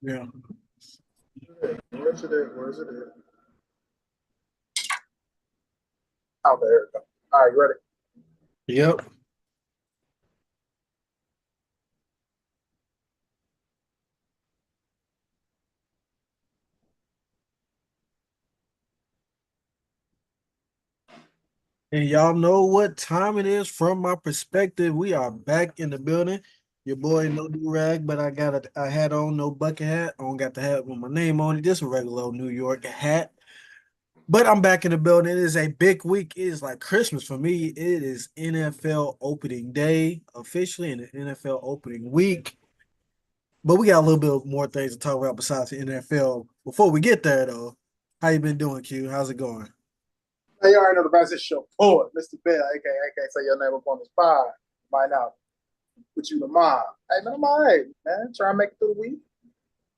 Yeah. Where's it at? Where's it at? Oh, there it go. All right, you ready? Yep. And y'all know what time it is from my perspective. We are back in the building. Your boy no do rag, but I got a hat on, no bucket hat. I don't got the hat with my name on it. Just a regular old New York hat. But I'm back in the building. It is a big week. It is like Christmas for me. It is NFL opening day officially in the NFL opening week. But we got a little bit more things to talk about besides the NFL. Before we get there, though, how you been doing, Q? How's it going? Hey, you already know the best. It's your boy, Mr. Bell, aka I can't say your name up on the spot by now. With you tomorrow. Hey, man, I'm all right, man. Try and make it through the week.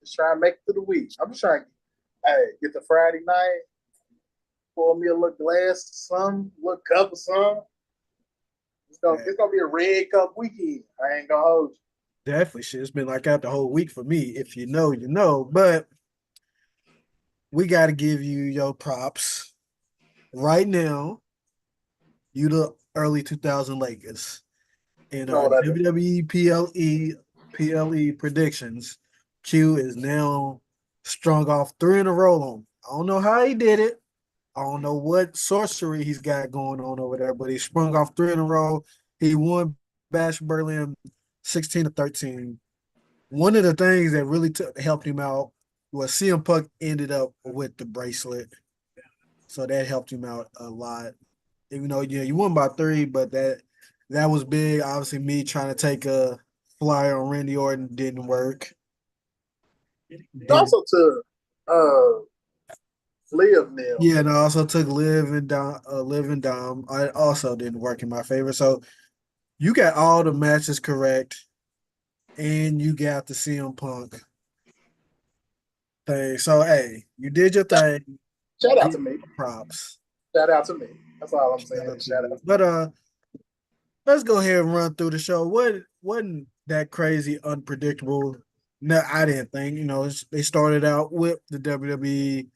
Just try and make it through the week. I'm just trying to, hey, get the Friday night, pour me a little glass, some little cup of some. It's gonna be a red cup weekend. I ain't gonna hold you. Definitely shit. It's been like that the whole week for me. If you know, you know. But we got to give you your props right now. You the early 2000 Lakers in You know what I do? WWE PLE predictions. Q is now strung off three in a row on. I don't know how he did it. I don't know what sorcery he's got going on over there, but he sprung off three in a row. He won Bash Berlin 16-13. One of the things that really helped him out was CM Punk ended up with the bracelet, so that helped him out a lot. Even though you won by three, but that was big. Obviously, me trying to take a flyer on Randy Orton didn't work. Didn't. Also to live now. Yeah, and I also took Live and Dom. I also didn't work in my favor. So you got all the matches correct, and you got the CM Punk thing. So hey, you did your thing. Shout out Give to me. props. Shout out to me. That's all I'm Shout saying. out to Shout you. out to But me. let's go ahead and run through the show. What wasn't that crazy unpredictable? No, I didn't think. They started out with the WWE,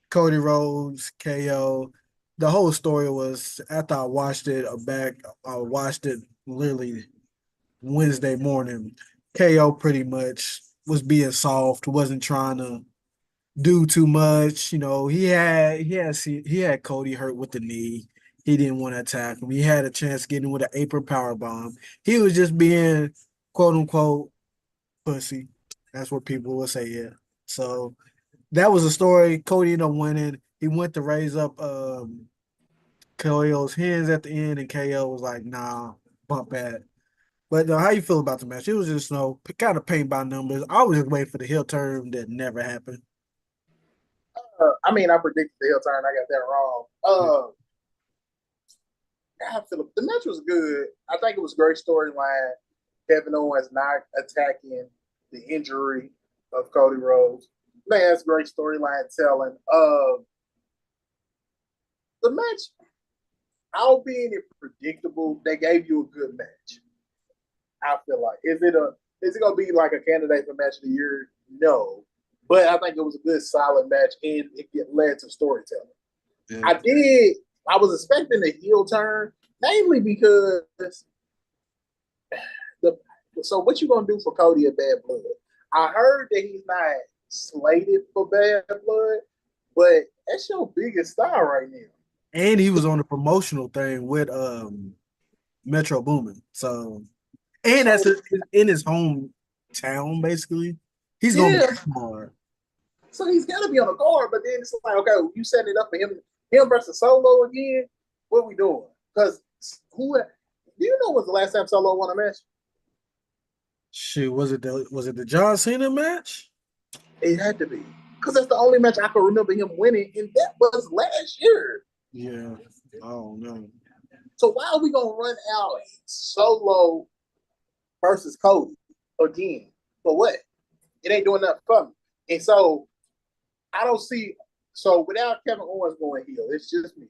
Cody Rhodes, KO. The whole story was after I watched it literally Wednesday morning. KO pretty much was being soft, wasn't trying to do too much. He had Cody hurt with the knee. He didn't want to attack him. He had a chance getting with an apron power bomb. He was just being quote unquote pussy. That's what people will say. Yeah. So that was a story. Cody ended up winning. He went to raise up KO's hands at the end, and KO was like, "Nah, bump that." But how you feel about the match? It was just kind of paint by numbers. I was just waiting for the heel turn that never happened. I mean, I predicted the heel turn. I got that wrong. The match was good. I think it was a great storyline. Kevin Owens not attacking the injury of Cody Rhodes. Man, that's great storyline telling. The match, albeit predictable, they gave you a good match. I feel like is it gonna be like a candidate for match of the year? No, but I think it was a good solid match and it led to storytelling. Yeah. I did. I was expecting a heel turn mainly because the. So what you gonna do for Cody at Bad Blood? I heard that he's not slated for Bad Blood, but that's your biggest star right now. And he was on a promotional thing with Metro Boomin. So and So in his hometown, basically. He's gonna be yeah, hard. so he's got to be on the card. But then it's like, okay, you setting it up for him versus Solo again. What are we doing? Because who? Do you know when's the last time Solo won a match? Shoot, was it the John Cena match? It had to be because that's the only match I can remember him winning, and that was last year. Yeah. I don't know. So why are we gonna run out Solo versus Cody again? For what? It ain't doing nothing for me. And so I don't see. So without Kevin Owens going heel, it's just me.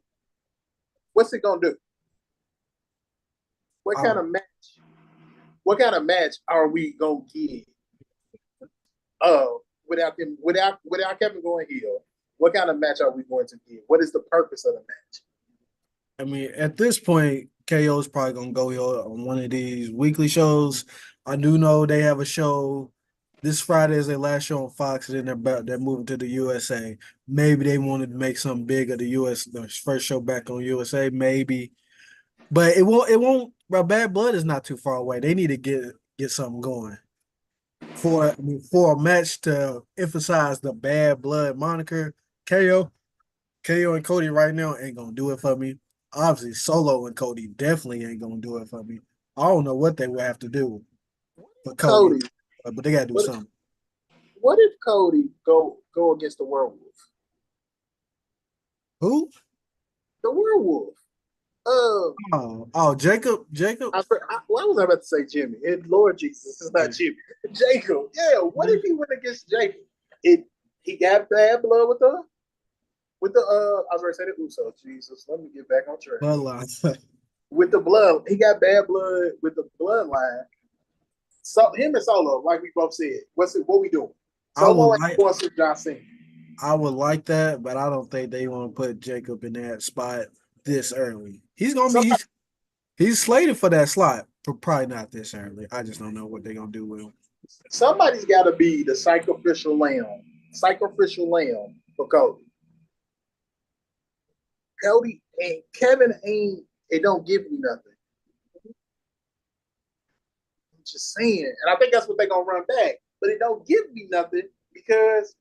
What's it gonna do? What kind Oh, of match? What kind of match are we gonna get without Kevin going heel, what kind of match are we going to get? What is the purpose of the match? I mean, at this point, KO is probably gonna go here on one of these weekly shows. I do know they have a show this Friday is their last show on Fox, and then they're moving to the USA. Maybe they wanted to make something big of the first show back on USA, maybe. But it won't bro, Bad Blood is not too far away. They need to get something going. For a match to emphasize the Bad Blood moniker, KO, KO and Cody right now ain't gonna do it for me. Obviously, Solo and Cody definitely ain't gonna do it for me. I don't know what they would have to do for Cody, Cody, but they gotta do what, something. what if Cody go against the werewolf? Who? The werewolf. Jacob. Why was I about to say Jimmy? Lord Jesus, it's not Jimmy. Jacob. Yeah. What if he went against Jacob? He got bad blood with the I was going to say the Uso. Jesus, let me get back on track. Bloodline. With the blood, he got bad blood with the bloodline. So him and Solo, like we both said, what we doing? Solo and John Cena. I would like that, but I don't think they want to put Jacob in that spot this early. He's slated for that slot, but probably not this early. I just don't know what they're gonna do with him. Somebody's got to be the sacrificial lamb for Cody. Cody and Kevin ain't. It don't give me nothing. I'm just saying, and I think that's what they're gonna run back. But it don't give me nothing because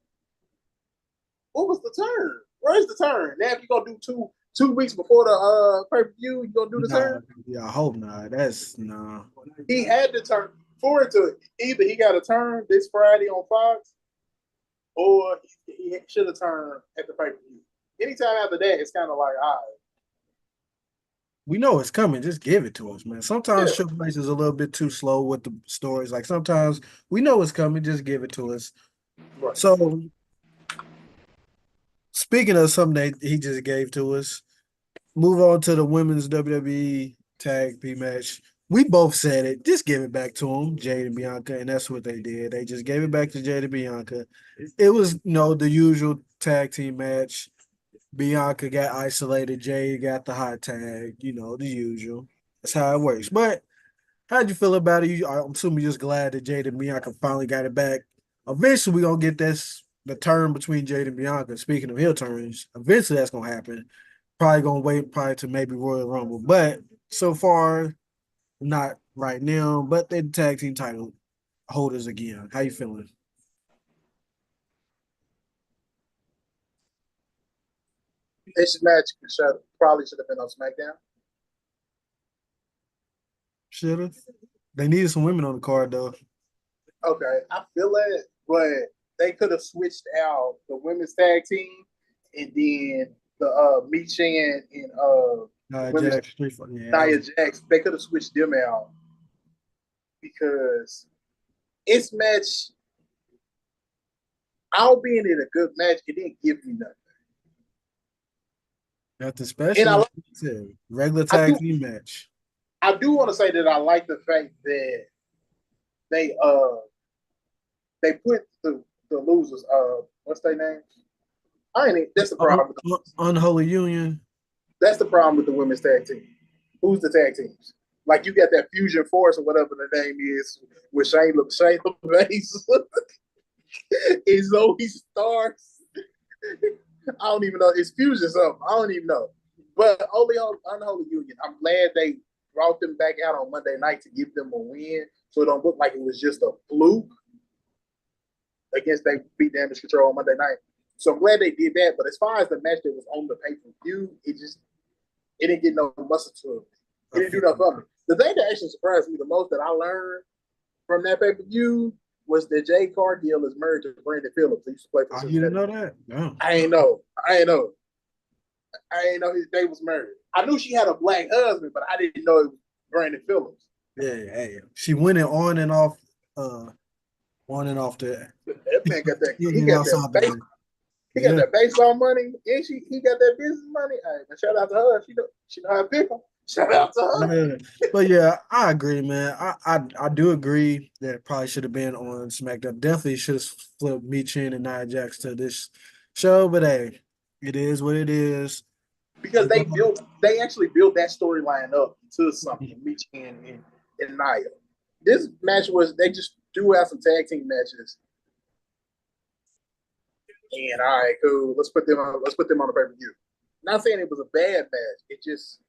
what was the turn? Where's the turn? Now, if you're gonna do two weeks before the pay-per-view, you're gonna do the turn? Yeah, I hope not. That's no. He had to turn for it to either he got a turn this Friday on Fox, or he should have turned at the pay-per-view. Anytime after that, it's kind of like, all right. We know it's coming. Just give it to us, man. Sometimes Triple H is a little bit too slow with the stories. Like sometimes we know it's coming. Just give it to us. Right. So, speaking of something that he just gave to us, move on to the women's WWE tag team match. We both said it. Just give it back to them, Jade and Bianca, and that's what they did. They just gave it back to Jade and Bianca. It was, the usual tag team match. Bianca got isolated. Jade got the hot tag. The usual. That's how it works. But how'd you feel about it? I'm assuming you're just glad that Jade and Bianca finally got it back. Eventually, we're going to get the turn between Jade and Bianca. Speaking of heel turns, eventually that's going to happen. Probably going to wait to maybe Royal Rumble. But so far, not right now. But they're the tag team title holders again. How you feeling? This match probably should have been on SmackDown. Should have. They needed some women on the card, though. Okay, I feel it, but they could have switched out the women's tag team and then the Michin and Nia Jax. They could have switched them out because this match, albeit in a good match, it didn't give me nothing. Nothing special. Regular tag team match. I do want to say that I like the fact that they put the losers, what's their names? That's the problem. Unholy Union. That's the problem with the women's tag team. Who's the tag teams? Like you got that Fusion Force or whatever the name is with Shayna Baszler and Zoe Starks. I don't even know. It's Fusion something. I don't even know. But only on Unholy Union. I'm glad they brought them back out on Monday night to give them a win so it don't look like it was just a fluke against they beat Damage Control on Monday night. So I'm glad they did that. But as far as the match that was on the pay-per-view, it didn't get no muscle to it. It didn't do nothing for me. The thing that actually surprised me the most that I learned from that pay-per-view was that Jade Cargill is married to Brandon Phillips. He used to play for You didn't know that? No. I ain't know. They was married. I knew she had a black husband, but I didn't know it was Brandon Phillips. Yeah. She went on and off the. That man got that. He got that baseball money, and he got that business money. Hey, man, shout out to her. She know how to pick them. Shout out to her. Yeah. But yeah, I agree, man. I do agree that it probably should have been on SmackDown. Definitely should have flipped Michin and Nia Jax to this show, but hey, it is what it is. Because they actually built that storyline up to something, Michi and Nia. This match was they just do have some tag team matches. And all right, cool. Let's put them on the pay-per-view. Not saying it was a bad match, it just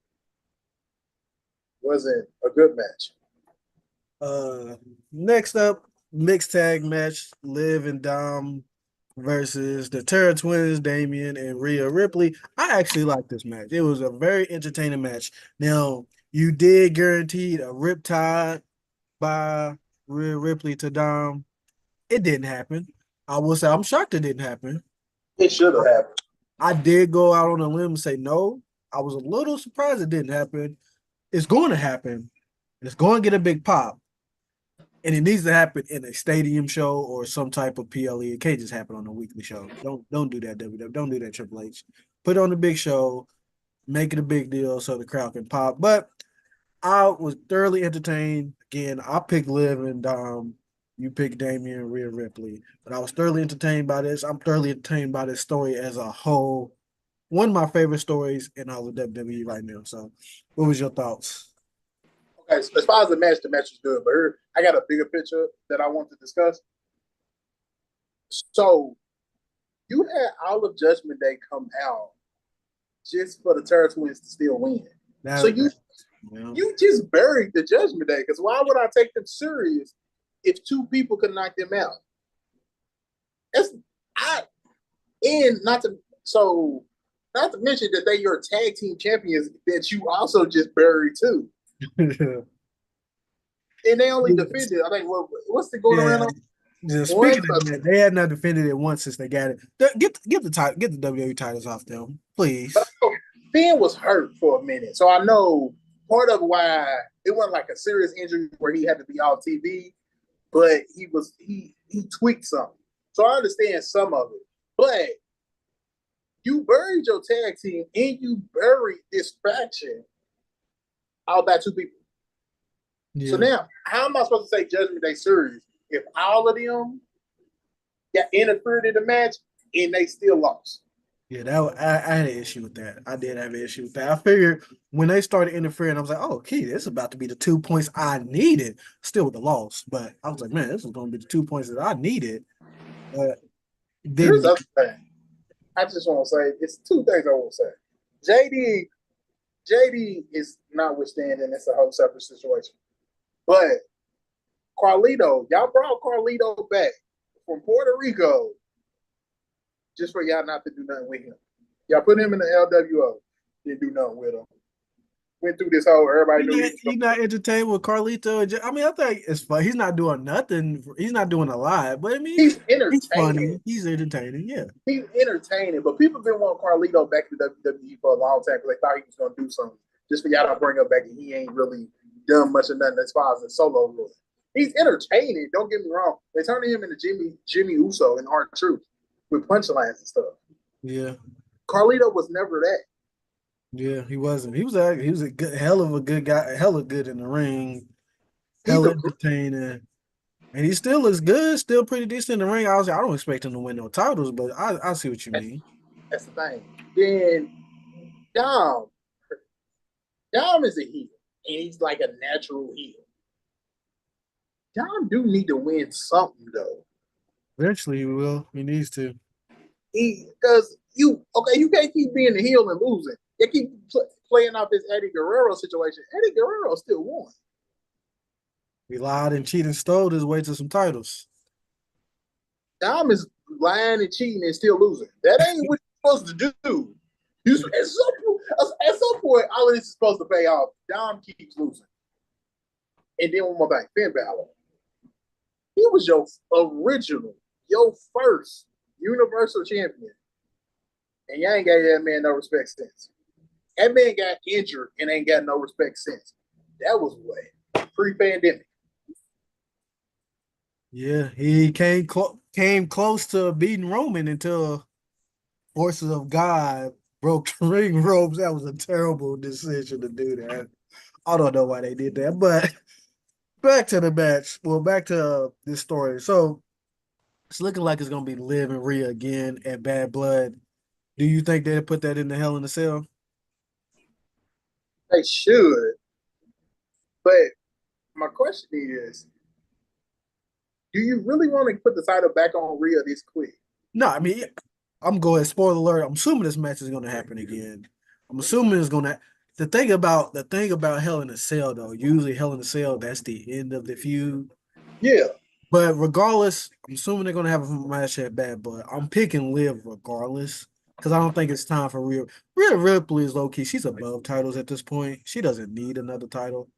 wasn't a good match. Next up, mixed tag match, Liv and Dom versus the Terra Twins, Damian and Rhea Ripley. I actually like this match. It was a very entertaining match. Now, you did guaranteed a riptide by Rhea Ripley to Dom. It didn't happen. I will say I'm shocked it didn't happen. It should have happened. I did go out on a limb and say no. I was a little surprised it didn't happen. It's going to happen. It's going to get a big pop. And it needs to happen in a stadium show or some type of PLE. It can't just happen on a weekly show. Don't do that, WWE. Don't do that, Triple H. Put on the big show, make it a big deal so the crowd can pop. But I was thoroughly entertained. Again, I picked Liv and Dom. You picked Damian and Rhea Ripley. But I was thoroughly entertained by this. I'm thoroughly entertained by this story as a whole. One of my favorite stories in all of WWE right now. So, what was your thoughts? Okay, so as far as the match was good, but here, I got a bigger picture that I want to discuss. So you had all of Judgment Day come out just for the Terror Twins to still win. So you just buried the Judgment Day, because why would I take them serious if two people could knock them out? Not to mention that they your tag team champions that you also just buried too. And they only defended, I think, what's the going around on? Yeah, speaking of that, they had not defended it once since they got it. Get the WWE titles off them, please. Finn was hurt for a minute, so I know part of why it wasn't like a serious injury where he had to be off TV, but he tweaked something. So I understand some of it, but you buried your tag team and you buried this faction all by two people. Yeah. So now, how am I supposed to say Judgment Day serious if all of them got interfered in the match and they still lost? Yeah, I had an issue with that. I did have an issue with that. I figured when they started interfering, I was like, oh, okay, this is about to be the 2 points I needed. Still with the loss, but I was like, man, this is going to be the 2 points that I needed. Here's the other thing. I just want to say, it's two things I want to say. JD is notwithstanding, it's a whole separate situation. But Carlito, y'all brought Carlito back from Puerto Rico just for y'all not to do nothing with him. Y'all put him in the LWO, didn't do nothing with him. Went through this whole everybody knew he's not entertained with Carlito. I mean, I think it's fun. He's not doing nothing. He's not doing a lot, but I mean, he's entertaining. He's funny. He's entertaining. Yeah, he's entertaining. But people have been wanting Carlito back to WWE for a long time because they thought he was going to do something. Just for y'all to bring him back, and he ain't really done much of nothing as far as the solo role. He's entertaining. Don't get me wrong. They turned him into Jimmy Uso and R-Truth with punchlines and stuff. Yeah, Carlito was never that. Yeah, he wasn't. He was a good, hell of a good guy, hella good in the ring, hella entertaining, and he still looks good, still pretty decent in the ring. I don't expect him to win no titles, but I see what you mean. That's the thing. Then Dom is a heel, and he's like a natural heel. Dom do need to win something though. Eventually, he will. He needs to. Because you can't keep being the heel and losing. They keep playing off this Eddie Guerrero situation. Eddie Guerrero still won. He lied and cheated and stole his way to some titles. Dom is lying and cheating and still losing. That ain't what you're supposed to do. At some point, all of this is supposed to pay off. Dom keeps losing. And then one more thing, Finn Balor. He was your first Universal Champion. And y'all ain't got that man no respect since. That man got injured and ain't got no respect since. That was way pre-pandemic. Yeah, he came close to beating Roman until Forces of God broke the ring ropes. That was a terrible decision to do that. I don't know why they did that, but back to the match. Well, back to this story. So it's looking like it's gonna be Liv and Rhea again at Bad Blood. Do you think they'll put that in the Hell in a Cell? They should, but my question is, do you really want to put the title back on Rhea this quick? No, I mean, I'm going spoiler alert. I'm assuming this match is gonna happen again. I'm assuming it's gonna. The thing about Hell in a Cell though, usually Hell in a Cell, that's the end of the feud. Yeah, But regardless, I'm assuming they're gonna have a match at Bad Blood. I'm picking Liv regardless because I don't think it's time for Rhea. Rhea Ripley is low key. She's above titles at this point. She doesn't need another title.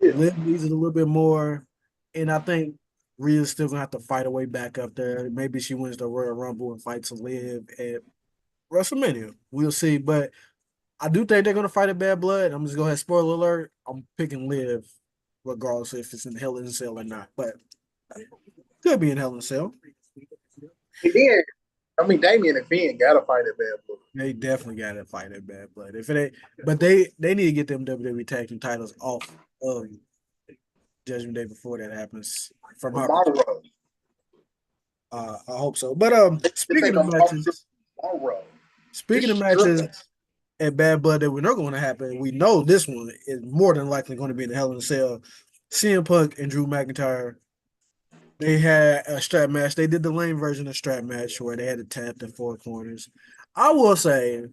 yeah. Liv needs it a little bit more, and I think Rhea's still gonna have to fight her way back up there. Maybe she wins the Royal Rumble and fights Liv at WrestleMania. We'll see. But I do think they're gonna fight at Bad Blood. I'm just gonna have spoiler alert. I'm picking Liv regardless if it's in Hell in a Cell or not. But could be in Hell in a Cell. And then, I mean, Damien and Finn got to fight at Bad Blood They definitely got to fight at Bad Blood. If it ain't, but they need to get them WWE Tag Team titles off of Judgment Day before that happens. From her, tomorrow. I hope so. But They speaking take of them off matches, tomorrow. speaking of matches at Bad Blood that we're not going to happen, we know this one is more than likely going to be in the Hell in a Cell. CM Punk and Drew McIntyre. They had a strap match. They did the lame version of strap match where they had to tap the four corners. I will say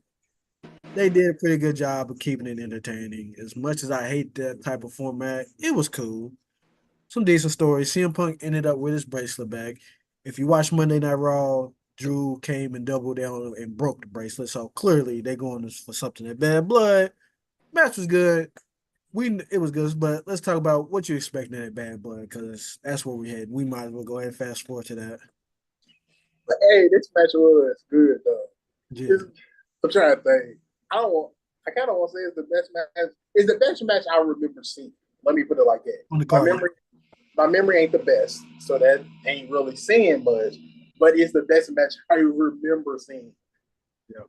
they did a pretty good job of keeping it entertaining. As much as I hate that type of format, it was cool. Some decent stories. CM Punk ended up with his bracelet back. If you watch Monday Night Raw, Drew came and doubled down and broke the bracelet. So clearly they're going for something at Bad Blood. Match was good. It was good, but let's talk about what you expecting at Bad Blood because that's where we had. We might as well go ahead and fast forward to that. But hey, this match was good though. Yeah. I'm trying to think. I don't want. I kind of want to say it's the best match. It's the best match I remember seeing. Let me put it like that. On the card. My memory ain't the best, so that ain't really saying much. But it's the best match I remember seeing. Yeah.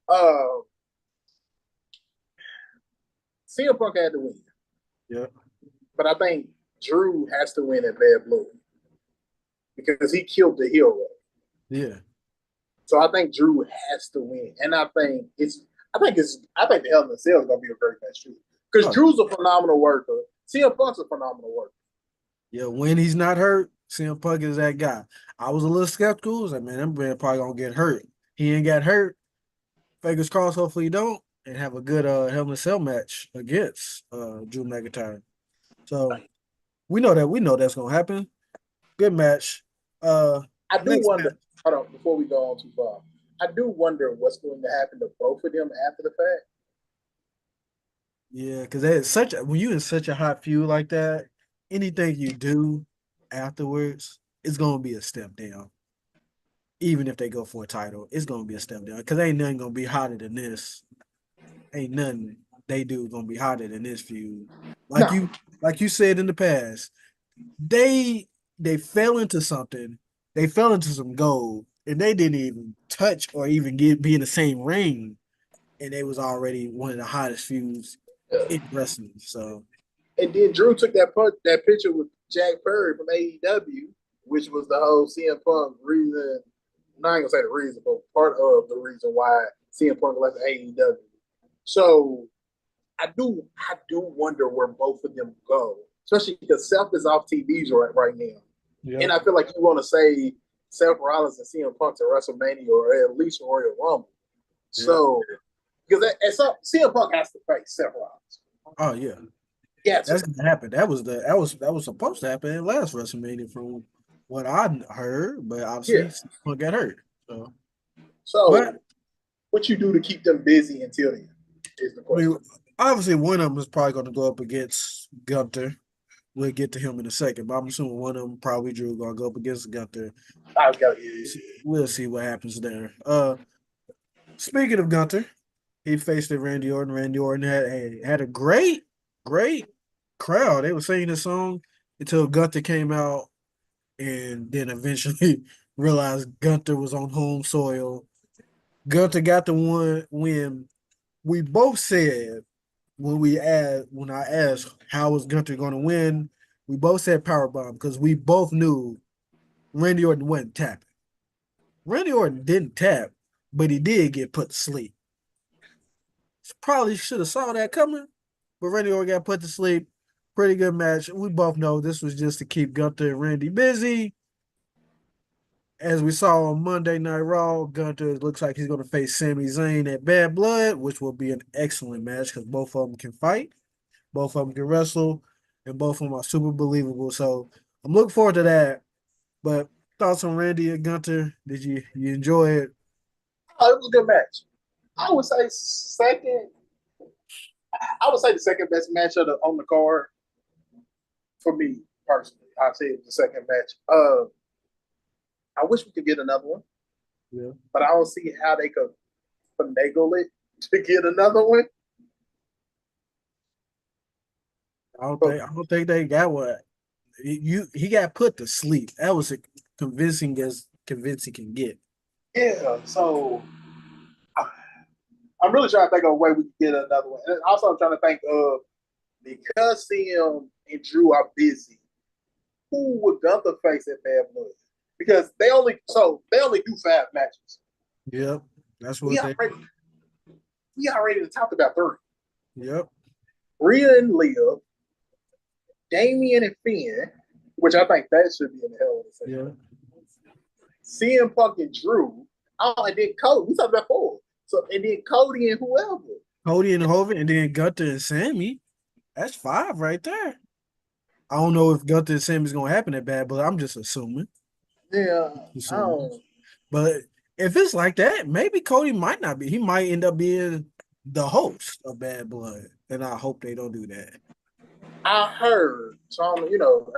CM Punk had to win. Yeah. But I think Drew has to win at Bad Blood because he killed the hero. Yeah. So I think Drew has to win, and I think the Hell in a Cell is gonna be a great match too. Because Drew's a phenomenal worker. CM Punk's a phenomenal worker. Yeah, when he's not hurt, CM Punk is that guy. I was a little skeptical. I was like, man, that man probably gonna get hurt. He ain't got hurt. Fingers crossed, hopefully he don't, and have a good Hell in a Cell match against Drew McIntyre. So we know that's gonna happen. Good match. I do wonder. Hold on, before we go on too far, I do wonder what's going to happen to both of them after the fact. Yeah, because when you in such a hot feud like that, anything you do afterwards is gonna be a step down. Even if they go for a title, it's gonna be a step down. Because ain't nothing gonna be hotter than this. Ain't nothing they do gonna be hotter than this feud. Like you said in the past, they fell into something. They fell into some gold, and they didn't even touch or even be in the same ring, and they was already one of the hottest feuds in wrestling. So, and then Drew took that picture with Jack Perry from AEW, which was the whole CM Punk reason. I'm not gonna say the reason, but part of the reason why CM Punk left AEW. So I do wonder where both of them go, especially because Seth is off TVs right now. Yep. And I feel like you want to say Seth Rollins and CM Punk to WrestleMania or at least Royal Rumble. Yep. So because CM Punk has to face Seth Rollins. Oh yeah, that's gonna happen. That was supposed to happen in last WrestleMania from what I heard, but obviously Punk got hurt. So what you do to keep them busy until then is the question. I mean, obviously, one of them is probably going to go up against Gunther. We'll get to him in a second, but I'm assuming one of them probably Drew going to go up against Gunther. We'll see what happens there. Speaking of Gunther, he faced Randy Orton. Randy Orton had a great crowd. They were singing the song until Gunther came out, and then eventually realized Gunther was on home soil. Gunther got the win. we both said when I asked how was Gunter going to win, we both said power bomb because we both knew Randy Orton wasn't tapping. Randy Orton didn't tap, but he did get put to sleep. Probably should have saw that coming, but Randy Orton got put to sleep. Pretty good match. We both know this was just to keep Gunter and Randy busy. As we saw on Monday Night Raw, Gunter looks like he's going to face Sami Zayn at Bad Blood, which will be an excellent match because both of them can fight, both of them can wrestle, and both of them are super believable. So I'm looking forward to that. But thoughts on Randy and Gunter? Did you enjoy it? Oh, it was a good match. I would say second. I would say the second best match on the card for me personally. I'd say it was the second match. I wish we could get another one. Yeah. But I don't see how they could finagle it to get another one. I don't think they got what he got put to sleep. That was as convincing can get. Yeah, so I'm really trying to think of a way we can get another one. And also I'm trying to think of because CM and Drew are busy, who would Gunther face at Bad Blood? Because they only do 5 matches. Yep. That's what we already talked about 3. Yep. Rhea and Liv, Damian and Finn, which I think that should be in the Hell of a Cell. Yeah. CM Punk and Drew. Oh, and then Cody. We talked about 4. So and then Cody and whoever. Cody and Hogan, and then Gunther and Sammy. That's 5 right there. I don't know if Gunther and Sammy's gonna happen at Bad Blood. I'm just assuming. Yeah. But if it's like that, maybe Cody might not be. He might end up being the host of Bad Blood, and I hope they don't do that. I heard, so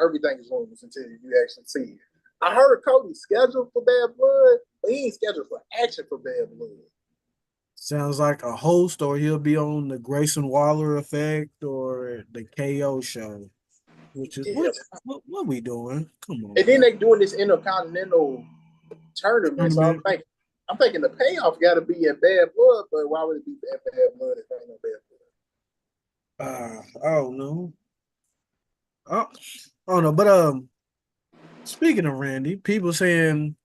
everything is rumors until you actually see it. I heard Cody's scheduled for Bad Blood, but he ain't scheduled for action for Bad Blood. Sounds like a host, or he'll be on the Grayson Waller Effect or the KO show. Which is what we doing? Come on. And then they doing this Intercontinental tournament. So I'm thinking the payoff got to be at Bad Blood, but why would it be at Bad Blood if ain't no Bad Blood? I don't know. I don't know, but speaking of Randy, people saying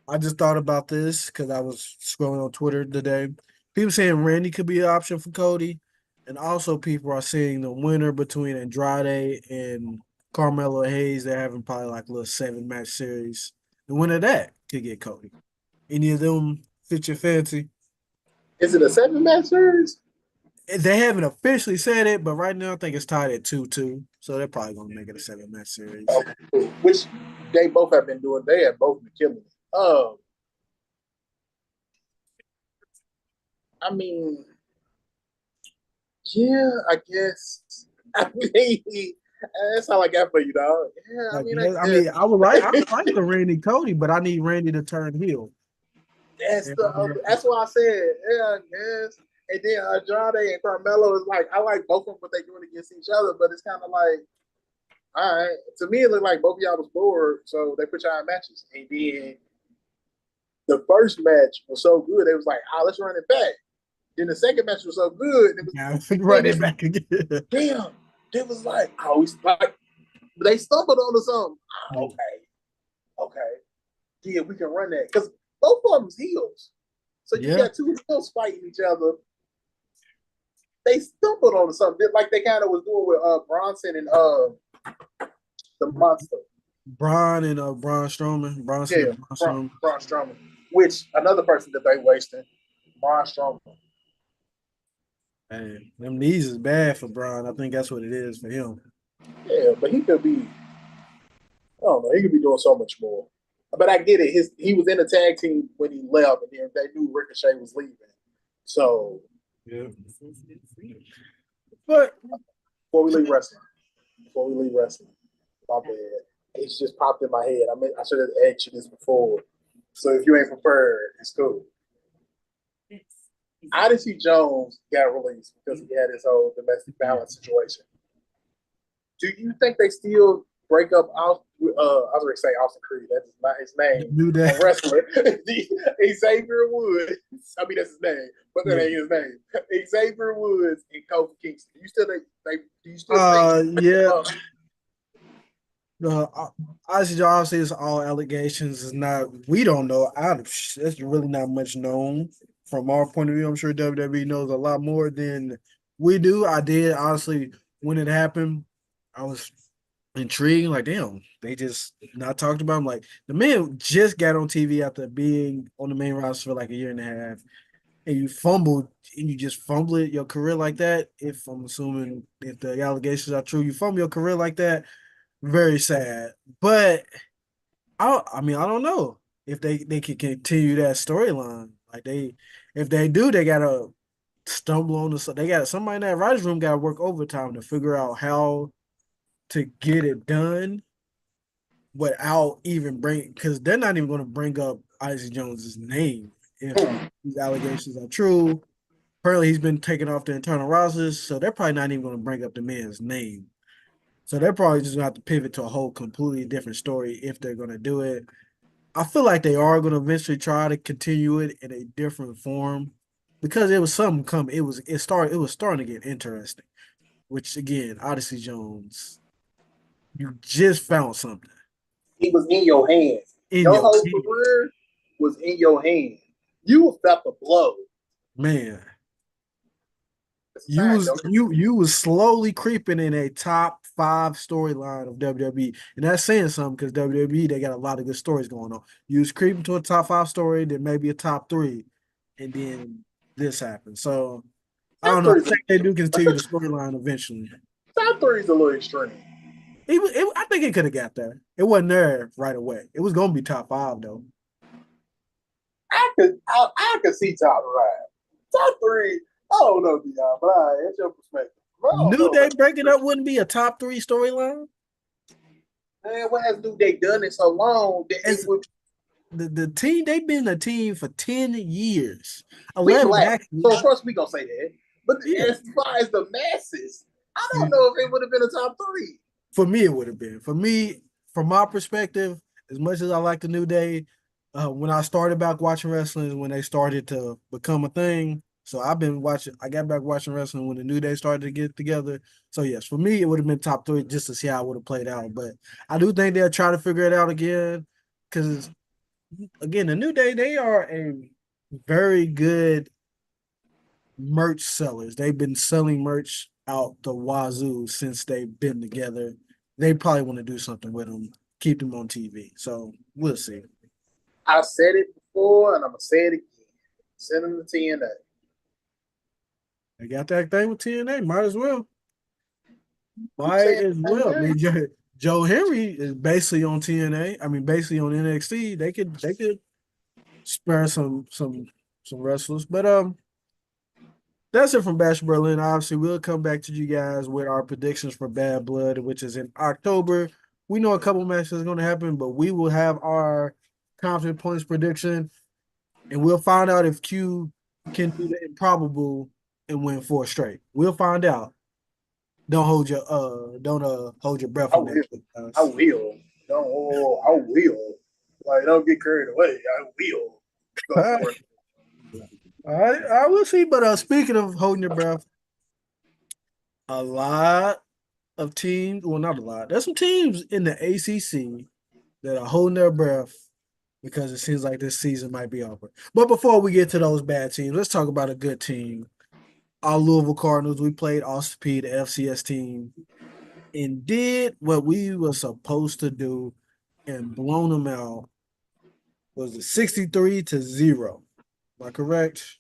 I just thought about this because I was scrolling on Twitter today. People saying Randy could be an option for Cody, and also people are saying the winner between Andrade and Carmelo Hayes. They're having probably like a little 7-match series. The winner of that could get Cody. Any of them fit your fancy? Is it a 7-match series? They haven't officially said it, but right now I think it's tied at 2-2. So they're probably gonna make it a 7-match series. Okay. Which they both have been doing. They have both been killing it. I mean, yeah, I guess. I mean, that's all I got for you, dog. Yeah, I would like the Randy Cody, but I need Randy to turn heel. That's why I said, yeah, I guess. And then Andrade and Carmelo is like, I like both of them, what they're doing against each other, but it's kind of like, all right. To me, it looked like both of y'all was bored, so they put y'all in matches. And then the first match was so good, they was like, let's run it back. Then the second match was so good, it was run it back again. Damn, it was like, they stumbled onto something. Okay, yeah, we can run that because both of them's heels. So you got 2 heels fighting each other. They stumbled onto something like they kind of was doing with Bronson and the Monster. Braun and Braun Strowman. Braun Strowman. Which another person that they wasted, Braun Strowman. Man, them knees is bad for Braun. I think that's what it is for him. Yeah, but he could be. I don't know. He could be doing so much more. But I get it. He was in the tag team when he left, and then they knew Ricochet was leaving. So yeah. But before we leave wrestling, my bad. It's just popped in my head. I should have asked you this before. So if you ain't prepared, it's cool. Odyssey Jones got released because he had his whole domestic violence situation. Do you think they still break up. I was going to say Austin Creed. That's not his name. New Day. A wrestler, Xavier Woods. I mean, that's his name, but that ain't his name. Xavier Woods and Kofi Kingston. Do you still think? Yeah. Obviously, it's all allegations. It's not. We don't know. It's really not much known from our point of view. I'm sure WWE knows a lot more than we do. I did honestly when it happened. I was intrigued. Like, damn, they just not talked about him. Like, the man just got on TV after being on the main roster for like a year and a half, and you fumbled and you just fumble it your career like that. If I'm assuming if the allegations are true, you fumble your career like that. Very sad, but I mean, I don't know if they can continue that storyline. Like if they do, they gotta stumble on the. They got somebody in that writers' room got to work overtime to figure out how to get it done without even because they're not even going to bring up Isaac Jones's name if these allegations are true. Apparently, he's been taken off the internal rosters, so they're probably not even going to bring up the man's name. So they're probably just gonna have to pivot to a whole completely different story if they're gonna do it. I feel like they are gonna eventually try to continue it in a different form because it was something coming. It was starting to get interesting. Which again, Odyssey Jones, you just found something He was in your hands. in Your your whole hand. career was in your hands. You felt the blow. Man. It's You fine, was don't you was slowly creeping in a top 5 storyline of WWE, and that's saying something because WWE they got a lot of good stories going on. You was creeping to a top 5 story, then maybe a top 3, and then this happened. So I Top don't know. I three is think they do continue the storyline eventually. top three is a little extreme. I think it could have got there. It wasn't there right away. It was gonna be top 5 though. I could see top five. Top three, I don't know, Dion, but it's your perspective. I don't New know. Day breaking up wouldn't be a top 3 storyline. Man, what has New Day done it so long that As it would the team, they've been a team for 10 years. we 11 black. actually. So of course we gonna say that. But Yeah. as far as the masses, I don't know if it would have been a top three. For me, it would have been. For me, from my perspective, as much as I like the New Day, when I started back watching wrestling, when they started to become a thing. So I've been watching. I got back watching wrestling when the New Day started to get together. So yes, for me, it would have been top 3 just to see how it would have played out. But I do think they'll try to figure it out again because again, the New Day they are a very good merch sellers. They've been selling merch out the wazoo since they've been together. They probably want to do something with them, keep them on TV. So we'll see. I said it before and I'm gonna say it again. Send them to TNA. They got that thing with TNA. Might as well. Saying Might as well. I mean, Joe Henry is basically on TNA. I mean, basically on NXT. They could spare some wrestlers, but that's it from Bash Berlin. Obviously, we'll come back to you guys with our predictions for Bad Blood, which is in October. We know a couple matches are going to happen, but we will have our confident points prediction, and we'll find out if Q can do the improbable and win 4 straight. We'll find out. Don't hold your breath I on will. that. I will. I will. Like, don't get carried away. I will. Go for it. All right, I will see. But speaking of holding your breath, a lot of teams, well, not a lot. There's some teams in the ACC that are holding their breath because it seems like this season might be over. But before we get to those bad teams, let's talk about a good team. Our Louisville Cardinals, we played Austin Peay, the FCS team, and did what we were supposed to do and blown them out. Was it 63-0? Am I correct?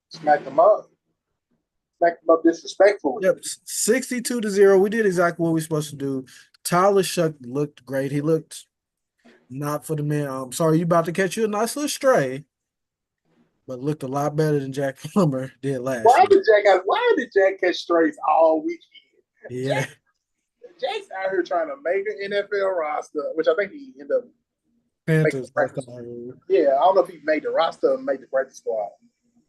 Smack them up. Smack them up disrespectfully. Yep, 62-0. We did exactly what we were supposed to do. Tyler Shuck looked great. He looked not for the man. I'm sorry, you about to catch you a nice little stray, but looked a lot better than Jack Plummer did last year. Why did Jack catch strays all weekend? Yeah. Jack's out here trying to make an NFL roster, which I think he ended up Panthers. Yeah, I don't know if he made the roster or made the practice squad.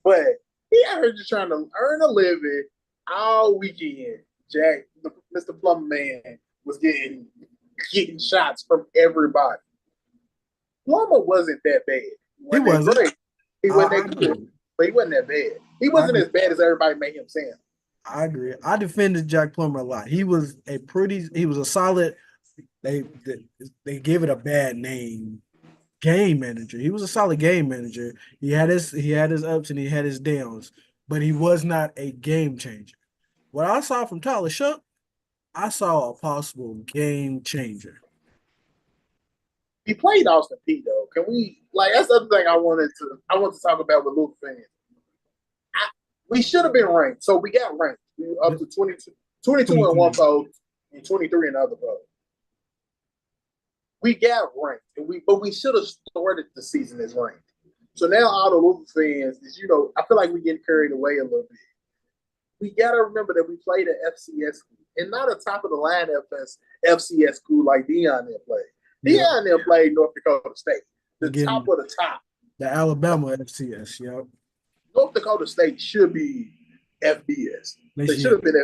But he out here just trying to earn a living all weekend. Jack, Mr. Plumber Man, was getting getting shots from everybody. Plummer wasn't that bad. He wasn't. Great. He wasn't I that good, but he wasn't that bad. He wasn't as bad as everybody made him sound. I agree. I defended Jack Plummer a lot. He was a solid. They give it a bad name. Game manager. He was a solid game manager. He had his ups and he had his downs, but he was not a game changer. What I saw from Tyler Shough, I saw a possible game changer. He played Austin Peay though. Can we that's the other thing I want to talk about with Luke fans. We should have been ranked. So we got ranked. We were up to 22 in one vote and 23 in other vote. We got ranked, but we should have started the season as ranked. So now all the Louisville fans is, I feel like we get carried away a little bit. We got to remember that we played an FCS school and not a top of the line FCS school like Deion there played. Deion there played North Dakota State, the top of the top. The Alabama FCS, yep. North Dakota State should be FBS. They should have been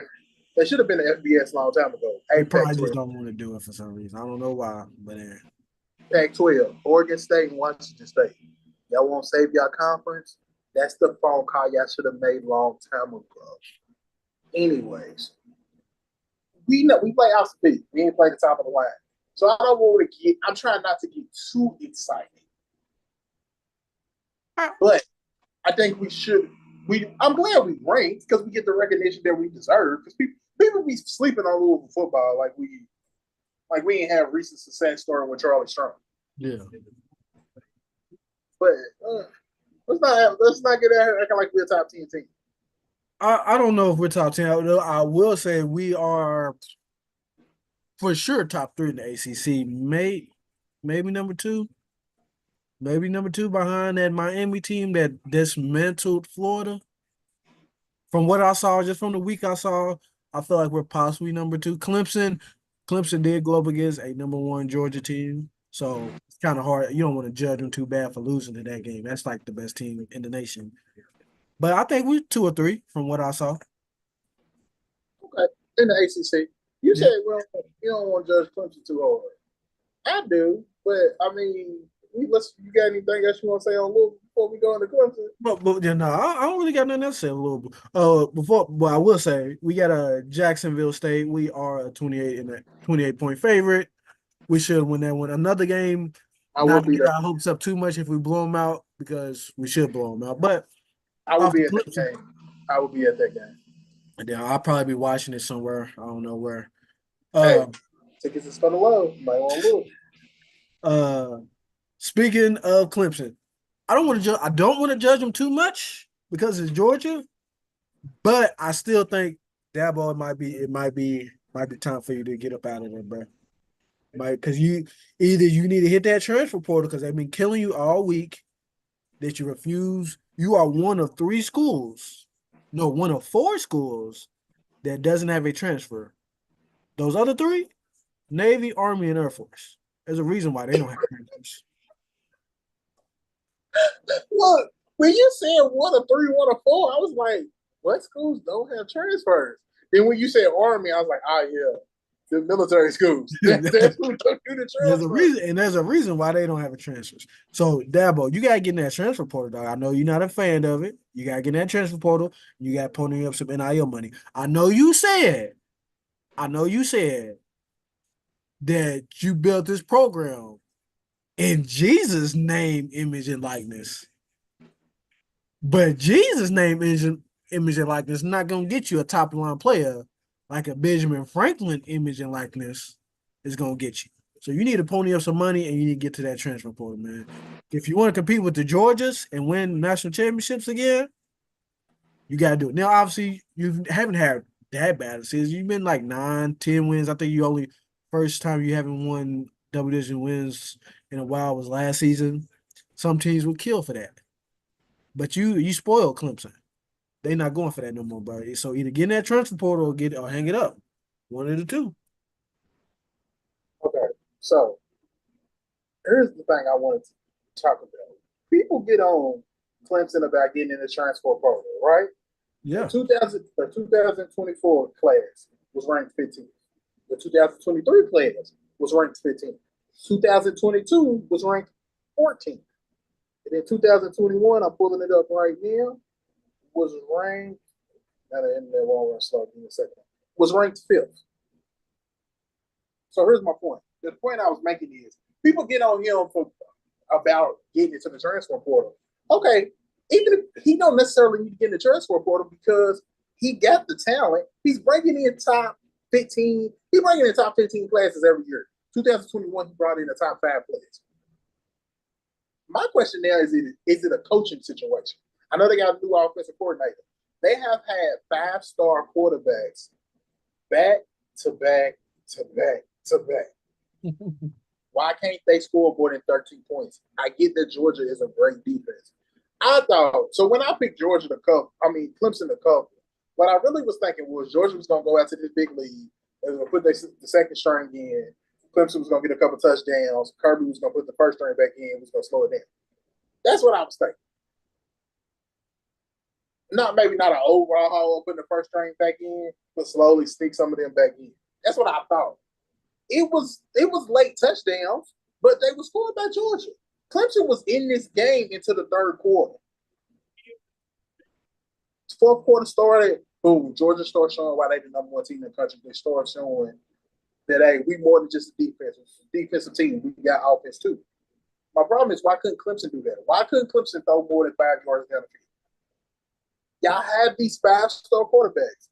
an FBS a long time ago. They probably just don't want to do it for some reason. I don't know why, but Pac-12, Oregon State and Washington State. Y'all want to save y'all conference? That's the phone call y'all should have made long time ago. Anyways, we play Austin Peay. We ain't play the top of the line. So I don't want to I'm trying not to get too excited. But I think we should. I'm glad we ranked because we get the recognition that we deserve. Because people be sleeping on Louisville football like we ain't have recent success story with Charlie Strong. Yeah. But let's not get out here acting like we're a top 10 team. I don't know if we're top 10. I will say we are for sure top 3 in the ACC. Maybe number 2. Maybe number 2 behind that Miami team that dismantled Florida. From what I saw, just from the week I saw, I feel like we're possibly number 2. Clemson did go up against a number 1 Georgia team. So it's kind of hard. You don't want to judge them too bad for losing to that game. That's like the best team in the nation. But I think we're 2 or 3 from what I saw. Okay. In the ACC. You said you don't want to judge Clemson too hard. I do, but I mean, you got anything else you want to say on Louisville before we go into Clemson? But I don't really got nothing else to say on Louisville. I will say we got a Jacksonville State. We are a 28-point favorite. We should win that one. Another game. I will get our hopes up too much if we blow them out because we should blow them out. But I will be at that game. I will be at that game. And then I'll probably be watching it somewhere. I don't know where. Tickets is for the low. Might want to look. Speaking of Clemson, I don't want to judge them too much because it's Georgia, but I still think Dabo it might be time for you to get up out of there, bro. Because you need to hit that transfer portal because they've been killing you all week. That you refuse. You are one of 4 schools that doesn't have a transfer. Those other 3, Navy, Army, and Air Force. There's a reason why they don't have transfers. Look, when you said 1 of 3, 1 of 4, I was like, what schools don't have transfers? Then when you said Army, I was like, yeah, the military schools. That's who don't do the transfer. There's a reason why they don't have a transfers. So, Dabo, you got to get in that transfer portal, dog. I know you're not a fan of it. You got to get in that transfer portal. You got to pony up some NIL money. I know you said that you built this program in Jesus' name, image, and likeness. But Jesus' name, image, and likeness is not going to get you a top-line player like a Benjamin Franklin image and likeness is going to get you. So you need to pony up some money and you need to get to that transfer portal, man. If you want to compete with the Georgias and win national championships again, you got to do it. Now, obviously, you haven't had that bad a season. You've been like 9, 10 wins. I think first time you haven't won double-digit wins in a while was last season. Some teams would kill for that. But you spoiled Clemson. They're not going for that no more, bro. So either get in that transfer portal or hang it up. One of the 2. Okay, so here's the thing I wanted to talk about. People get on Clemson about getting in the transfer portal, right? Yeah. The 2024 class was ranked 15th. The 2023 class was ranked 15th. 2022 was ranked 14th. And in 2021, I'm pulling it up right now, was ranked, now the internet won't run slow, give me a second, was ranked 5th. So here's my point. The point I was making is people get on him about getting into the transfer portal. Okay, even if he don't necessarily need to get in the transfer portal because he got the talent. He's bringing in top 15. He's bringing in top 15 classes every year. 2021, he brought in the top 5 players. My question now is it a coaching situation? I know they got a new offensive coordinator. They have had 5-star quarterbacks back to back to back to back. Why can't they score more than 13 points? I get that Georgia is a great defense. I thought so when I picked Georgia to cover, Clemson to cover. What I really was thinking was Georgia was going to go out to this big league. They was going to put the second string in. Clemson was going to get a couple touchdowns. Kirby was going to put the first string back in. Was going to slow it down. That's what I was thinking. Maybe not an overhaul putting the first string back in, but slowly sneak some of them back in. That's what I thought. It was late touchdowns, but they were scored by Georgia. Clemson was in this game into the third quarter. Fourth quarter started, boom, Georgia started showing why they the number 1 team in the country. They started showing that, hey, we more than just a defensive team. We got offense too. My problem is, why couldn't Clemson do that? Why couldn't Clemson throw more than 5 yards down the field? Y'all have these 5-star quarterbacks.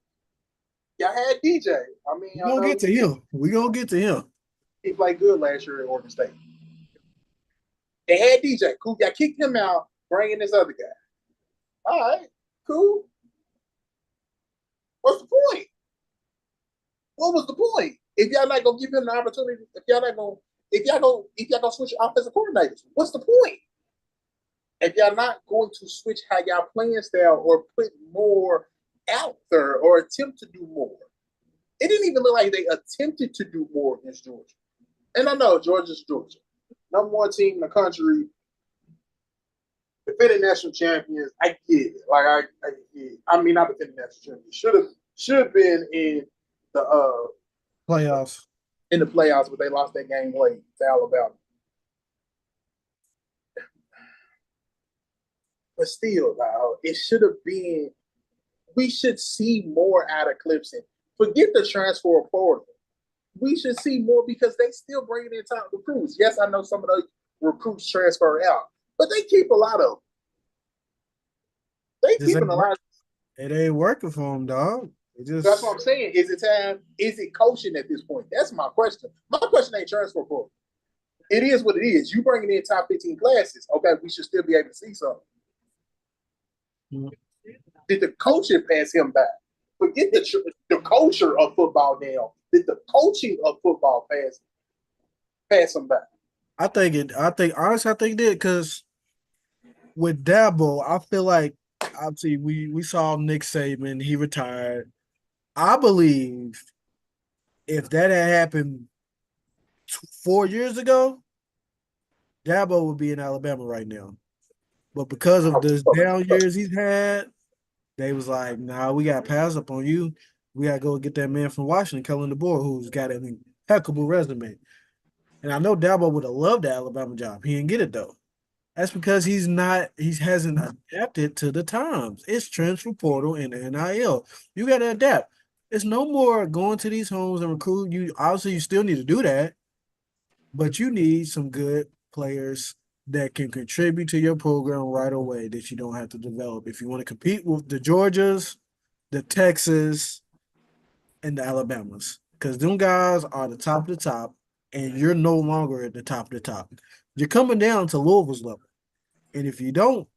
Y'all had DJ. We're going to get to him. We're going to get to him. He played good last year at Oregon State. They had DJ. Cool. Y'all kicked him out, bringing this other guy. All right. Cool. What's the point? What was the point? If y'all not gonna give him the opportunity, if y'all gonna switch offensive coordinators, what's the point? If y'all not going to switch how y'all playing style or put more out there or attempt to do more. It didn't even look like they attempted to do more against Georgia. And I know Georgia's Georgia. Number 1 team in the country, defending national champions. I get it. Like I get it. Not defending national champions. Should have been in the playoffs. In the playoffs, but they lost that game late to Alabama. But still, it should have been. We should see more out of Clemson. Forget the transfer portal. We should see more because they still bringing in top recruits. Yes, I know some of those recruits transfer out, but they keep a lot of them. They keeping a lot. It ain't working for them, dog. That's what I'm saying. Is it time? Is it coaching at this point? That's my question. My question ain't transfer portal. It is what it is. You bringing in top 15 classes. Okay, we should still be able to see something. Mm-hmm. Did the coaching pass him back? Forget the culture of football now. Did the coaching of football pass him back? I think it did because with Dabo, I feel like obviously we saw Nick Saban, he retired. I believe if that had happened 4 years ago, Dabo would be in Alabama right now. But because of the down years he's had, they was like, nah, we got to pass up on you. We got to go get that man from Washington, Kellen DeBoer, who's got an impeccable resume. And I know Dabo would have loved the Alabama job. He didn't get it, though. That's because he hasn't adapted to the times. It's transfer portal and NIL. You got to adapt. It's no more going to these homes and recruit. You still need to do that, but you need some good players that can contribute to your program right away that you don't have to develop. If you want to compete with the Georgias, the Texas, and the Alabamas, because them guys are the top of the top, and you're no longer at the top of the top. You're coming down to Louisville's level. And if you don't